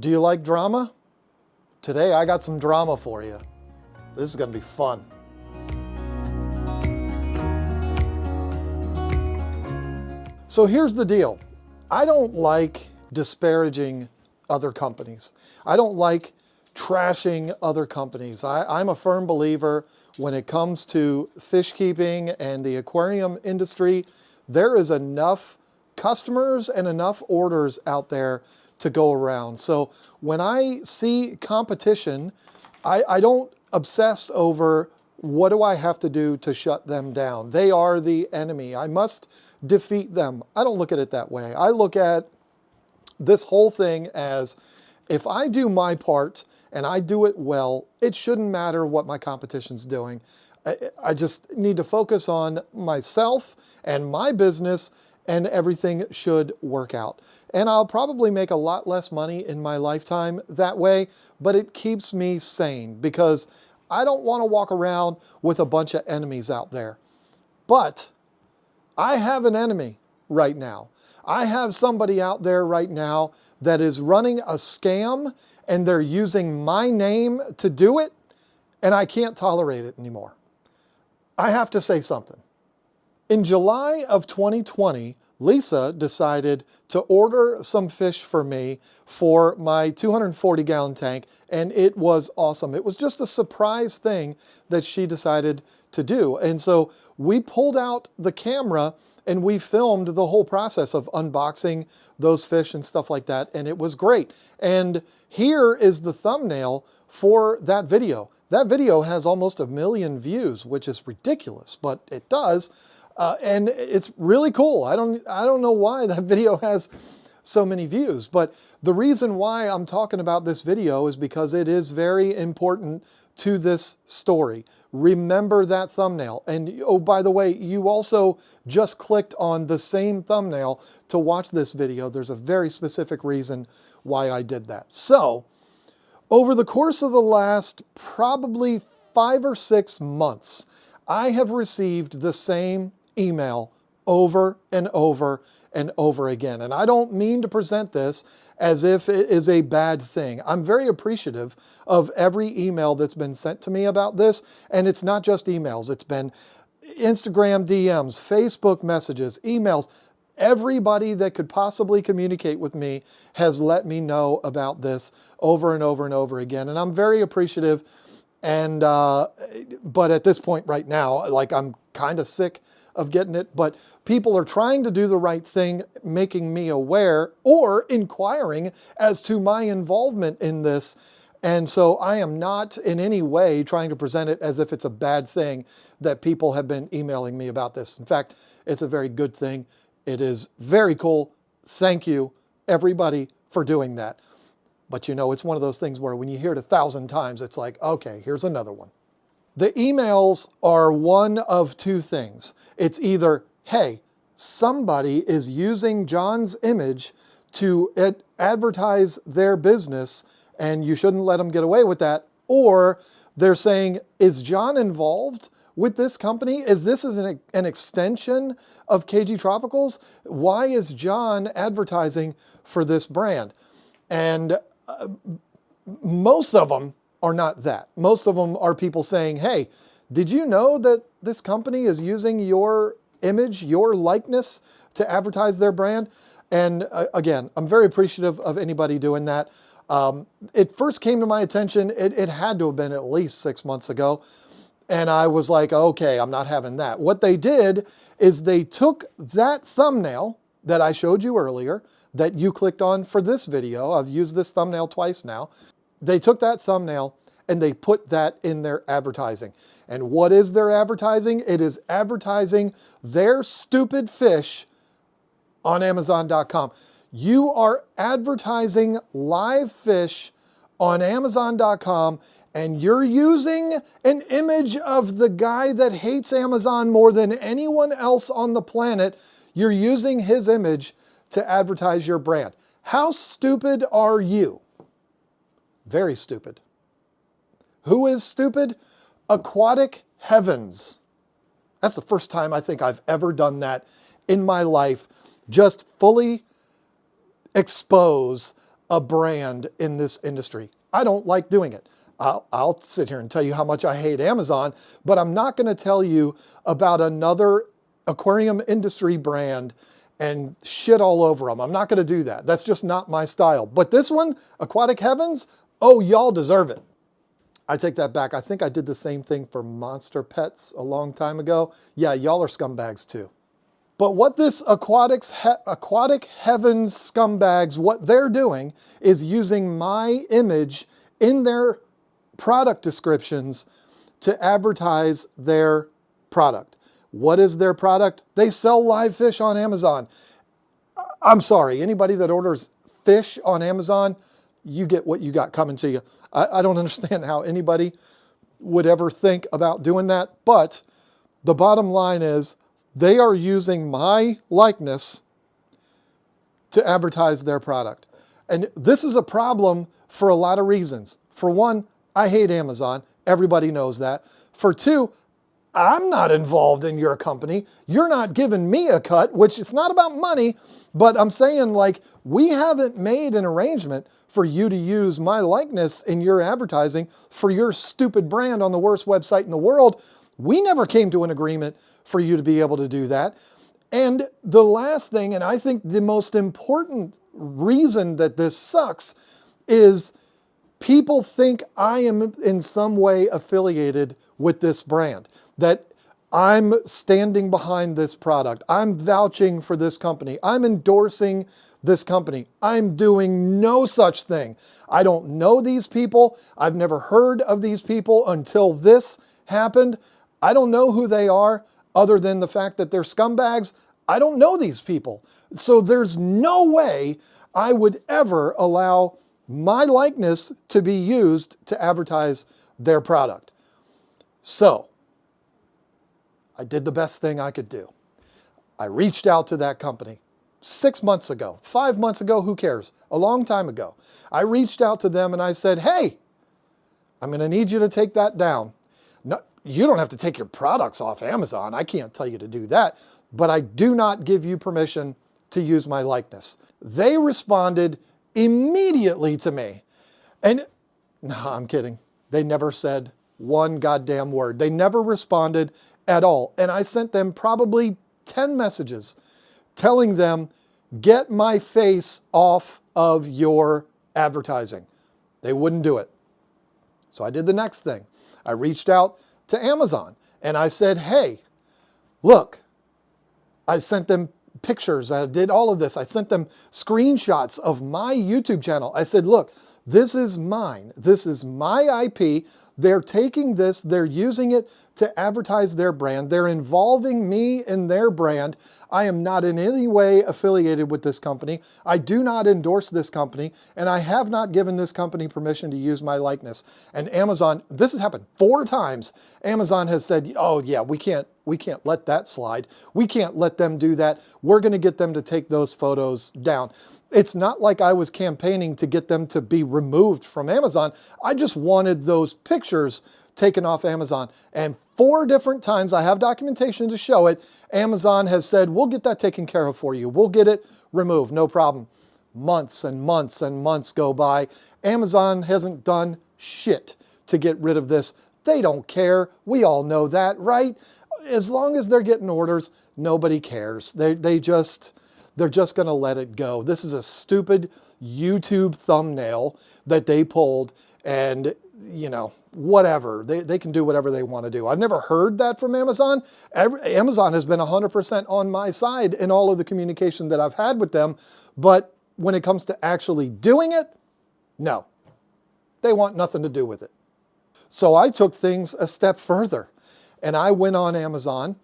Do you like drama? Today I got some drama for you. This is going to be fun. So here's the deal. I don't like disparaging other companies. I don't like trashing other companies. I'm a firm believer when it comes to fish keeping and the aquarium industry, there is enough customers and enough orders out there to go around. So when I see competition, I don't obsess over what do I have to do to shut them down. They are the enemy. I must defeat them. I don't look at it that way. I look at this whole thing as if I do my part and I do it well, it shouldn't matter what my competition's doing. I just need to focus on myself and my business, and everything should work out. And I'll probably make a lot less money in my lifetime that way, but it keeps me sane because I don't want to walk around with a bunch of enemies out there. But I have an enemy right now. I have somebody out there right now that is running a scam and they're using my name to do it, and I can't tolerate it anymore. I have to say something. In July of 2020, Lisa decided to order some fish for me for my 240-gallon tank, and it was awesome. It was just a surprise thing that she decided to do. And so we pulled out the camera and we filmed the whole process of unboxing those fish and stuff like that, and it was great. And here is the thumbnail for that video. That video has almost 1 million views, which is ridiculous, but it does. And it's really cool. I don't know why that video has so many views, but the reason why I'm talking about this video is because it is very important to this story. Remember that thumbnail. And oh, by the way, you also just clicked on the same thumbnail to watch this video. There's a very specific reason why I did that. So over the course of the last probably 5 or 6 months, I have received the same email over and over and over again. And I don't mean to present this as if it is a bad thing. I'm very appreciative of every email that's been sent to me about this. And it's not just emails. It's been Instagram DMs, Facebook messages, emails. Everybody that could possibly communicate with me has let me know about this over and over and over again. And I'm very appreciative. And, but at this point right now, like I'm kind of sick of getting it, but people are trying to do the right thing, making me aware or inquiring as to my involvement in this. And so I am not in any way trying to present it as if it's a bad thing that people have been emailing me about this. In fact, it's a very good thing. It is very cool. Thank you, everybody, for doing that. But you know, it's one of those things where when you hear it 1,000 times, it's like, okay, here's another one. The emails are one of two things. It's either, hey, somebody is using John's image to advertise their business and you shouldn't let them get away with that. Or they're saying, is John involved with this company? Is this an extension of KGTropicals? Why is John advertising for this brand? And most of them are not that. Most of them are people saying, hey, did you know that this company is using your image, your likeness to advertise their brand? And again, I'm very appreciative of anybody doing that. It first came to my attention, it had to have been at least 6 months ago. And I was like, okay, I'm not having that. What they did is they took that thumbnail that I showed you earlier, that you clicked on for this video. I've used this thumbnail twice now. They took that thumbnail and they put that in their advertising. And what is their advertising? It is advertising their stupid fish on Amazon.com. You are advertising live fish on Amazon.com and you're using an image of the guy that hates Amazon more than anyone else on the planet. You're using his image to advertise your brand. How stupid are you? Very stupid. Who is stupid? Aquatic Heavens. That's the first time I think I've ever done that in my life. Just fully expose a brand in this industry. I don't like doing it. I'll sit here and tell you how much I hate Amazon, but I'm not going to tell you about another aquarium industry brand and shit all over them. I'm not going to do that. That's just not my style. But this one, Aquatic Heavens, oh, y'all deserve it. I take that back. I think I did the same thing for Monster Pets a long time ago. Yeah, y'all are scumbags too. But what this Aquatic Heavens scumbags, what they're doing is using my image in their product descriptions to advertise their product. What is their product? They sell live fish on Amazon. I'm sorry, anybody that orders fish on Amazon, you get what you got coming to you. I don't understand how anybody would ever think about doing that, but the bottom line is they are using my likeness to advertise their product. And this is a problem for a lot of reasons. For one, I hate Amazon. Everybody knows that. For two, I'm not involved in your company. You're not giving me a cut, which it's not about money, but I'm saying, like, we haven't made an arrangement for you to use my likeness in your advertising for your stupid brand on the worst website in the world. We never came to an agreement for you to be able to do that. And the last thing, and I think the most important reason that this sucks, is people think I am in some way affiliated with this brand, that I'm standing behind this product. I'm vouching for this company. I'm endorsing this company. I'm doing no such thing. I don't know these people. I've never heard of these people until this happened. I don't know who they are other than the fact that they're scumbags. I don't know these people. So there's no way I would ever allow my likeness to be used to advertise their product. So I did the best thing I could do. I reached out to that company 6 months ago, 5 months ago, who cares? A long time ago. I reached out to them and I said, hey, I'm going to need you to take that down. No, you don't have to take your products off Amazon. I can't tell you to do that, but I do not give you permission to use my likeness. They responded immediately to me. And no, I'm kidding. They never said one goddamn word. They never responded at all. And I sent them probably 10 messages telling them, get my face off of your advertising. They wouldn't do it. So I did the next thing. I reached out to Amazon and I said, hey, look, I sent them pictures. I did all of this. I sent them screenshots of my YouTube channel. I said, look, this is mine. This is my IP. They're taking this, they're using it to advertise their brand. They're involving me in their brand. I am not in any way affiliated with this company. I do not endorse this company, and I have not given this company permission to use my likeness. And Amazon, this has happened 4 times. Amazon has said, oh yeah, we can't let that slide. We can't let them do that. We're going to get them to take those photos down. It's not like I was campaigning to get them to be removed from Amazon. I just wanted those pictures taken off Amazon. And 4 different times, I have documentation to show it, Amazon has said, we'll get that taken care of for you. We'll get it removed, no problem. Months and months and months go by. Amazon hasn't done shit to get rid of this. They don't care. We all know that, right? As long as they're getting orders, nobody cares. They're just going to let it go. This is a stupid YouTube thumbnail that they pulled, and you know, whatever. They can do whatever they want to do. I've never heard that from Amazon. Amazon has been 100% on my side in all of the communication that I've had with them, but when it comes to actually doing it, no. They want nothing to do with it. So I took things a step further, and I went on Amazon,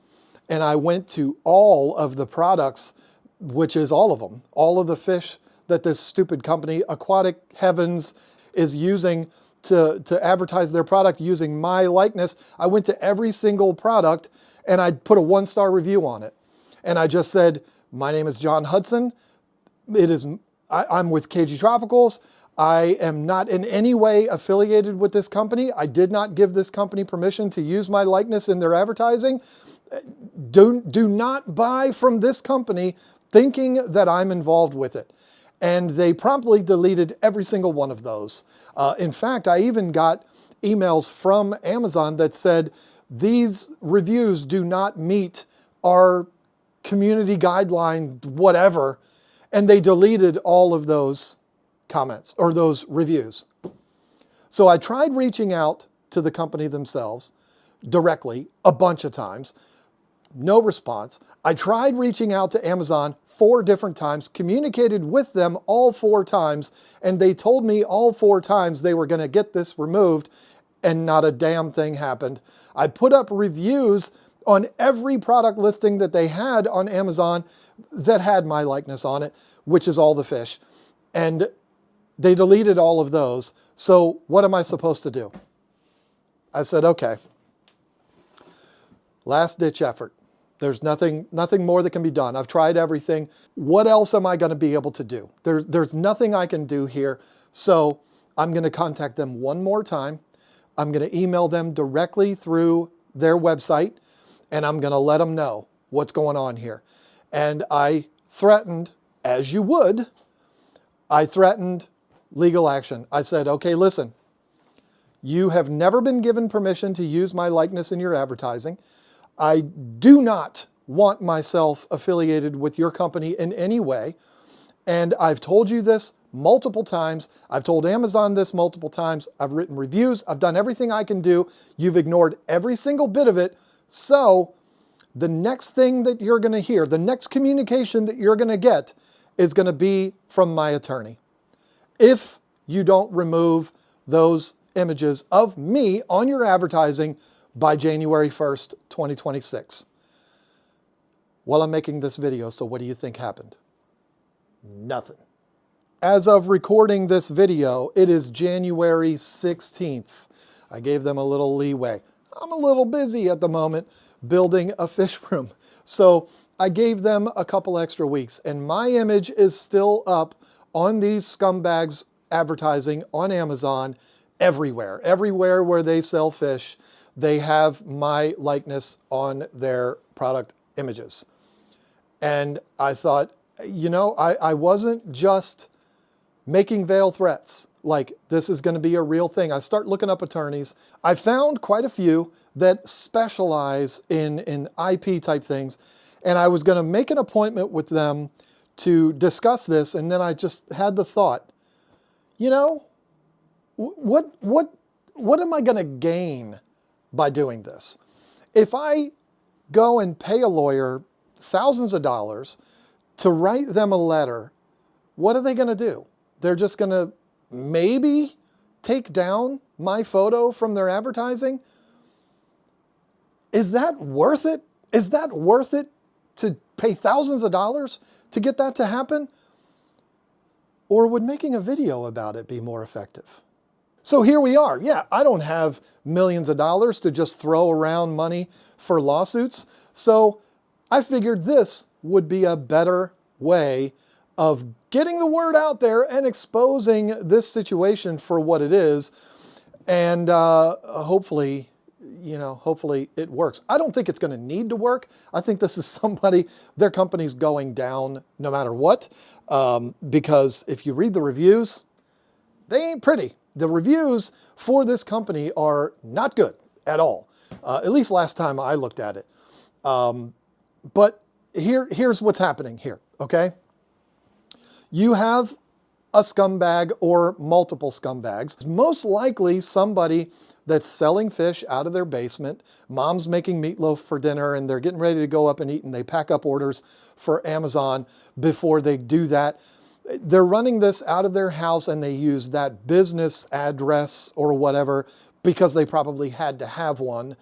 and I went to all of the products, which is all of them, all of the fish that this stupid company, Aquatic Heavens, is using to advertise their product using my likeness. I went to every single product and I put a 1-star review on it. And I just said, my name is John Hudson. I'm with KGTropicals. I am not in any way affiliated with this company. I did not give this company permission to use my likeness in their advertising. Do not buy from this company thinking that I'm involved with it. And they promptly deleted every single one of those. In fact, I even got emails from Amazon that said, these reviews do not meet our community guideline, whatever. And they deleted all of those comments or those reviews. So I tried reaching out to the company themselves directly a bunch of times. No response. I tried reaching out to Amazon 4 different times, communicated with them all 4 times, and they told me all 4 times they were going to get this removed, and not a damn thing happened. I put up reviews on every product listing that they had on Amazon that had my likeness on it, which is all the fish. And they deleted all of those. So what am I supposed to do? I said, okay, last ditch effort. There's nothing more that can be done. I've tried everything. What else am I going to be able to do? There's nothing I can do here. So I'm going to contact them one more time. I'm going to email them directly through their website, and I'm going to let them know what's going on here. And I threatened, as you would, I threatened legal action. I said, okay, listen, you have never been given permission to use my likeness in your advertising. I do not want myself affiliated with your company in any way. And I've told you this multiple times. I've told Amazon this multiple times. I've written reviews. I've done everything I can do. You've ignored every single bit of it. So the next thing that you're going to hear, the next communication that you're going to get is going to be from my attorney. If you don't remove those images of me on your advertising by January 1st, 2026. Well, I'm making this video, so what do you think happened? Nothing. As of recording this video, it is January 16th. I gave them a little leeway. I'm a little busy at the moment building a fish room. So I gave them a couple extra weeks, and my image is still up on these scumbags advertising on Amazon everywhere. Everywhere where they sell fish, they have my likeness on their product images. And I thought, you know, I wasn't just making veiled threats, like this is going to be a real thing. I start looking up attorneys. I found quite a few that specialize in IP type things. And I was going to make an appointment with them to discuss this. And then I just had the thought, you know, what am I going to gain by doing this? If I go and pay a lawyer thousands of dollars to write them a letter, what are they going to do? They're just going to maybe take down my photo from their advertising? Is that worth it? Is that worth it to pay thousands of dollars to get that to happen? Or would making a video about it be more effective? So here we are. Yeah, I don't have millions of dollars to just throw around money for lawsuits. So I figured this would be a better way of getting the word out there and exposing this situation for what it is. And hopefully, you know, hopefully it works. I don't think it's going to need to work. I think this is somebody, their company's going down no matter what. Because if you read the reviews, they ain't pretty. The reviews for this company are not good at all. At least last time I looked at it. But here's what's happening here, okay? You have a scumbag or multiple scumbags. Most likely somebody that's selling fish out of their basement. Mom's making meatloaf for dinner and they're getting ready to go up and eat, and they pack up orders for Amazon before they do that. They're running this out of their house and they use that business address or whatever because they probably had to have one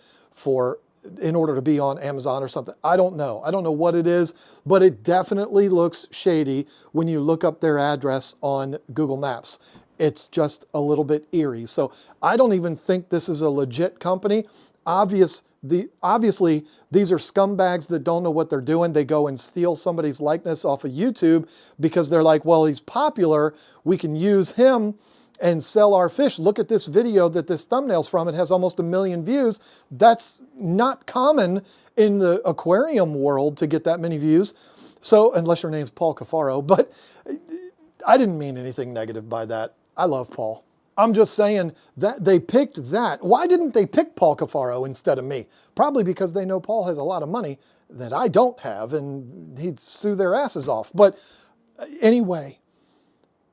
in order to be on Amazon or something. I don't know. I don't know what it is, but it definitely looks shady when you look up their address on Google Maps. It's just a little bit eerie. So I don't even think this is a legit company. Obviously, these are scumbags that don't know what they're doing. They go and steal somebody's likeness off of YouTube because they're like, well, he's popular. We can use him and sell our fish. Look at this video that this thumbnail's from. It has almost 1 million views. That's not common in the aquarium world to get that many views. So, unless your name's Paul Cafaro, but I didn't mean anything negative by that. I love Paul. I'm just saying that they picked that. Why didn't they pick Paul Cafaro instead of me? Probably because they know Paul has a lot of money that I don't have, and he'd sue their asses off. But anyway,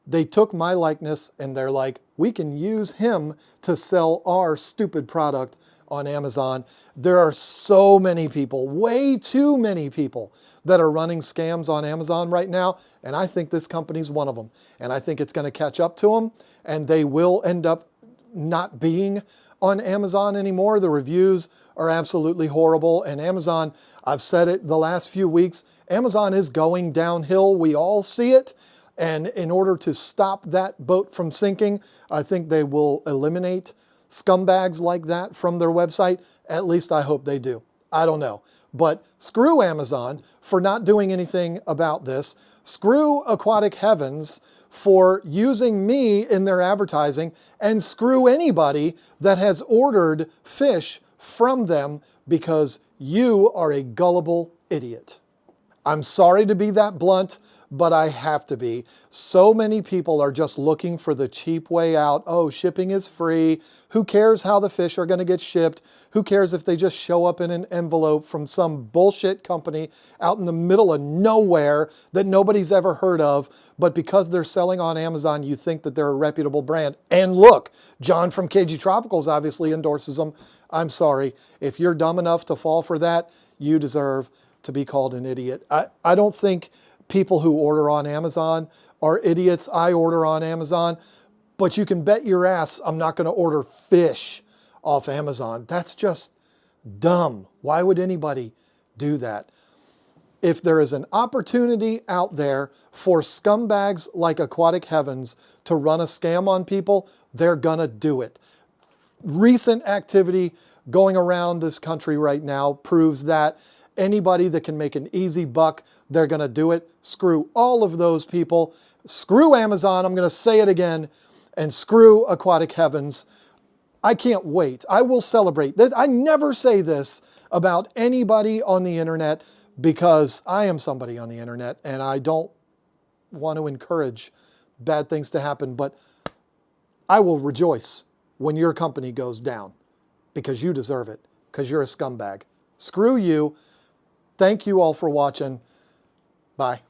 they took my likeness and they're like, we can use him to sell our stupid product on Amazon. There are so many people, way too many people, that are running scams on Amazon right now, and I think this company's one of them. And I think it's going to catch up to them, and they will end up not being on Amazon anymore. The reviews are absolutely horrible, and Amazon, I've said it the last few weeks, Amazon is going downhill. We all see it. And in order to stop that boat from sinking, I think they will eliminate scumbags like that from their website. At least I hope they do. I don't know. But screw Amazon for not doing anything about this. Screw Aquatic Heavens for using me in their advertising. And screw anybody that has ordered fish from them, because you are a gullible idiot. I'm sorry to be that blunt, but I have to be. So many people are just looking for the cheap way out. Oh, shipping is free. Who cares how the fish are going to get shipped? Who cares if they just show up in an envelope from some bullshit company out in the middle of nowhere that nobody's ever heard of? But because they're selling on Amazon, you think that they're a reputable brand. And look, John from KGTropicals obviously endorses them. I'm sorry. If you're dumb enough to fall for that, you deserve to be called an idiot. I don't think people who order on Amazon are idiots. I order on Amazon, but you can bet your ass I'm not going to order fish off Amazon. That's just dumb. Why would anybody do that? If there is an opportunity out there for scumbags like Aquatic Heavens to run a scam on people, they're going to do it. Recent activity going around this country right now proves that anybody that can make an easy buck, they're going to do it. Screw all of those people. Screw Amazon. I'm going to say it again. And screw Aquatic Heavens. I can't wait. I will celebrate. I never say this about anybody on the internet because I am somebody on the internet and I don't want to encourage bad things to happen. But I will rejoice when your company goes down because you deserve it, because you're a scumbag. Screw you. Thank you all for watching. Bye.